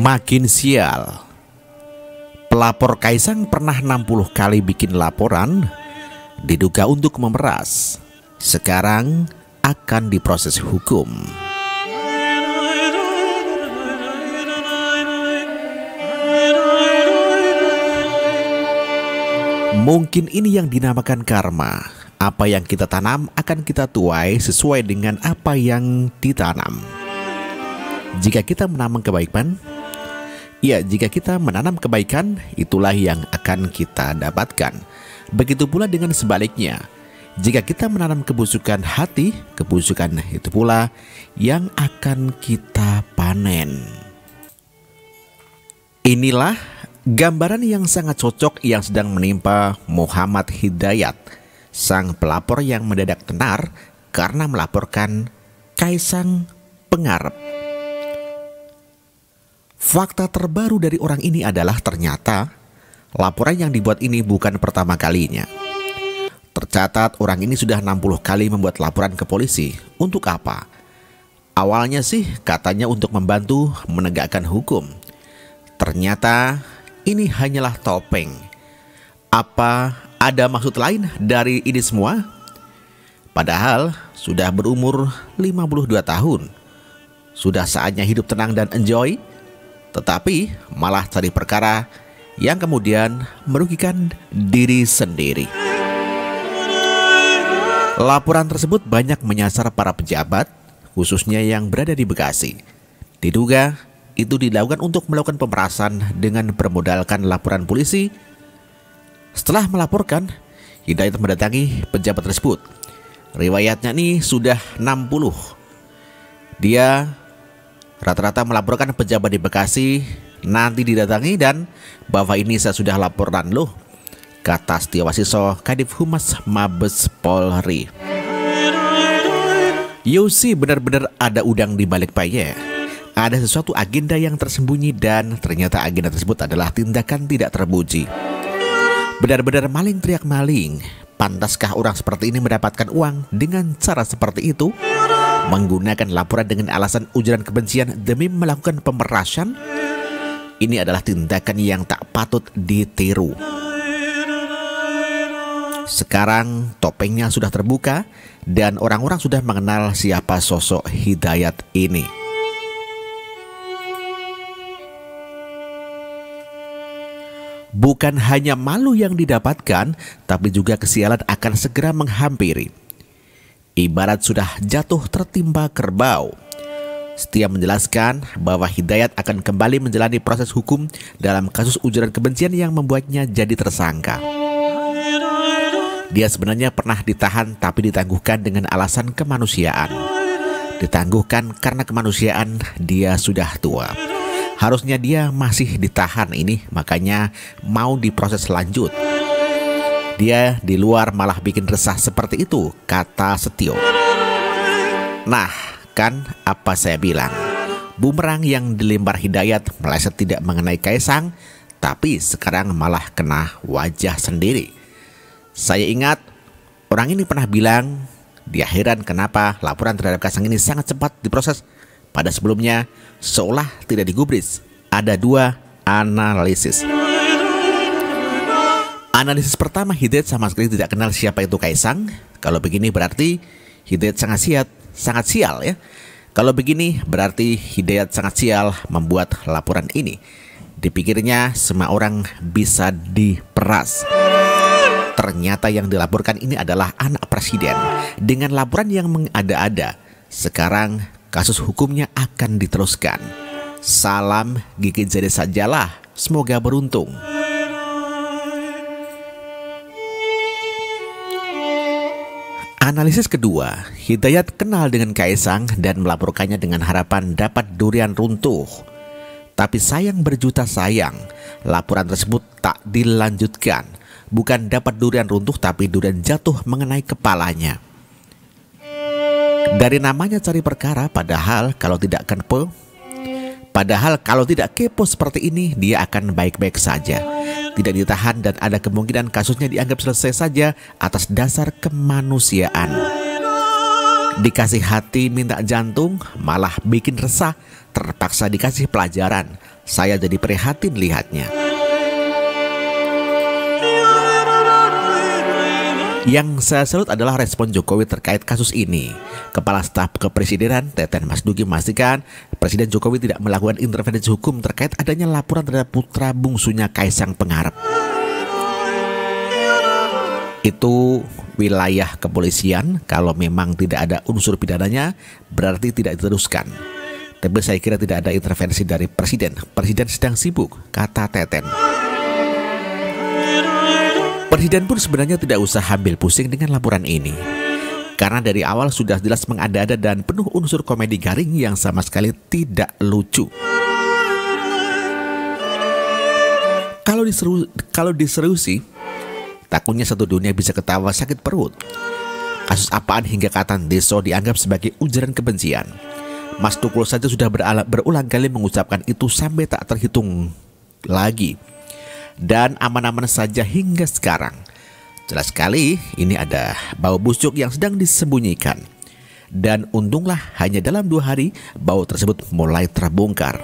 Makin sial. Pelapor Kaisang pernah 60 kali bikin laporan, diduga untuk memeras. Sekarang akan diproses hukum. Mungkin ini yang dinamakan karma. Apa yang kita tanam akan kita tuai sesuai dengan apa yang ditanam. Jika kita menanam kebaikan, jika kita menanam kebaikan, itulah yang akan kita dapatkan. Begitu pula dengan sebaliknya. Jika kita menanam kebusukan hati, kebusukan itu pula yang akan kita panen. Inilah gambaran yang sangat cocok yang sedang menimpa Muhammad Hidayat, sang pelapor yang mendadak tenar karena melaporkan Kaisang Pengarap. Fakta terbaru dari orang ini adalah ternyata laporan yang dibuat ini bukan pertama kalinya. Tercatat orang ini sudah 60 kali membuat laporan ke polisi. Untuk apa? Awalnya sih katanya untuk membantu menegakkan hukum. Ternyata ini hanyalah topeng. Apa ada maksud lain dari ini semua? Padahal sudah berumur 52 tahun. Sudah saatnya hidup tenang dan enjoy. Tetapi malah cari perkara yang kemudian merugikan diri sendiri. Laporan tersebut banyak menyasar para pejabat, khususnya yang berada di Bekasi. Diduga itu dilakukan untuk melakukan pemerasan dengan bermodalkan laporan polisi. Setelah melaporkan, Hidayat mendatangi pejabat tersebut. Riwayatnya ini sudah 60. Dia rata-rata melaporkan pejabat di Bekasi, nanti didatangi dan bahwa ini saya sudah laporan loh, kata Setiawasiso Kadif Humas Mabes Polri. Yosi benar-benar ada udang di balik payah. Ada sesuatu agenda yang tersembunyi dan ternyata agenda tersebut adalah tindakan tidak terpuji. Benar-benar maling teriak maling. Pantaskah orang seperti ini mendapatkan uang dengan cara seperti itu? Menggunakan laporan dengan alasan ujaran kebencian demi melakukan pemerasan? Ini adalah tindakan yang tak patut ditiru. Sekarang topengnya sudah terbuka dan orang-orang sudah mengenal siapa sosok Hidayat ini. Bukan hanya malu yang didapatkan, tapi juga kesialan akan segera menghampiri. Ibarat sudah jatuh tertimpa kerbau. Setia menjelaskan bahwa Hidayat akan kembali menjalani proses hukum dalam kasus ujaran kebencian yang membuatnya jadi tersangka. Dia sebenarnya pernah ditahan tapi ditangguhkan dengan alasan kemanusiaan. Ditangguhkan karena kemanusiaan, dia sudah tua. Harusnya dia masih ditahan ini, makanya mau diproses lanjut. Dia di luar malah bikin resah seperti itu, kata Setio. Nah, kan apa saya bilang. Bumerang yang dilempar Hidayat meleset tidak mengenai Kaisang, tapi sekarang malah kena wajah sendiri. Saya ingat orang ini pernah bilang dia heran kenapa laporan terhadap Kaisang ini sangat cepat diproses. Pada sebelumnya seolah tidak digubris. Ada dua analisis. Analisis pertama, Hidayat sama sekali tidak kenal siapa itu Kaisang. Kalau begini berarti Hidayat sangat sial ya. Kalau begini berarti Hidayat sangat sial membuat laporan ini. Dipikirnya semua orang bisa diperas. Ternyata yang dilaporkan ini adalah anak presiden dengan laporan yang mengada-ada. Sekarang kasus hukumnya akan diteruskan. Salam gigit jari sajalah, semoga beruntung. Analisis kedua, Hidayat kenal dengan Kaisang dan melaporkannya dengan harapan dapat durian runtuh. Tapi sayang berjuta sayang, laporan tersebut tak dilanjutkan. Bukan dapat durian runtuh tapi durian jatuh mengenai kepalanya. Dari namanya cari perkara, padahal kalau tidak kepo seperti ini, dia akan baik-baik saja. Tidak ditahan dan ada kemungkinan kasusnya dianggap selesai saja atas dasar kemanusiaan. Dikasih hati minta jantung, malah bikin resah, terpaksa dikasih pelajaran. Saya jadi prihatin lihatnya. Yang saya salut adalah respon Jokowi terkait kasus ini. Kepala Staf Kepresidenan Teten Mas Duki memastikan Presiden Jokowi tidak melakukan intervensi hukum terkait adanya laporan terhadap putra bungsunya Kaisang Pangarep. Itu wilayah kepolisian. Kalau memang tidak ada unsur pidananya, berarti tidak diteruskan. Tapi saya kira tidak ada intervensi dari Presiden. Presiden sedang sibuk, kata Teten. Presiden pun sebenarnya tidak usah ambil pusing dengan laporan ini. Karena dari awal sudah jelas mengada-ada dan penuh unsur komedi garing yang sama sekali tidak lucu. Kalau diserusi, takutnya satu dunia bisa ketawa sakit perut. Kasus apaan hingga Katan Deso dianggap sebagai ujaran kebencian? Mas Tukul saja sudah berulang kali mengucapkan itu sampai tak terhitung lagi. Dan aman-aman saja hingga sekarang. Jelas sekali ini ada bau busuk yang sedang disembunyikan. Dan untunglah hanya dalam 2 hari bau tersebut mulai terbongkar.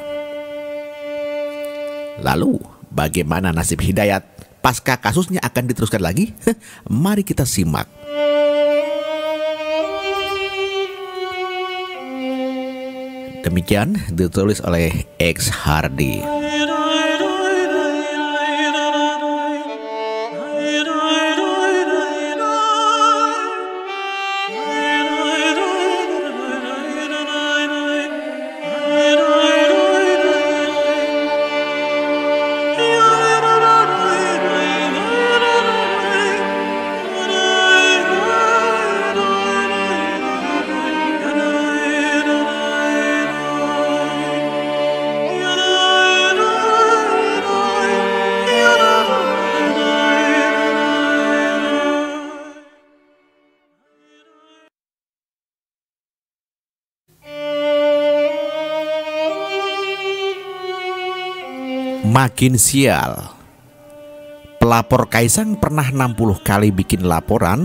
Lalu bagaimana nasib Hidayat pasca kasusnya akan diteruskan lagi? Mari kita simak. Demikian ditulis oleh X Hardy. Makin sial. Pelapor Kaisang pernah 60 kali bikin laporan,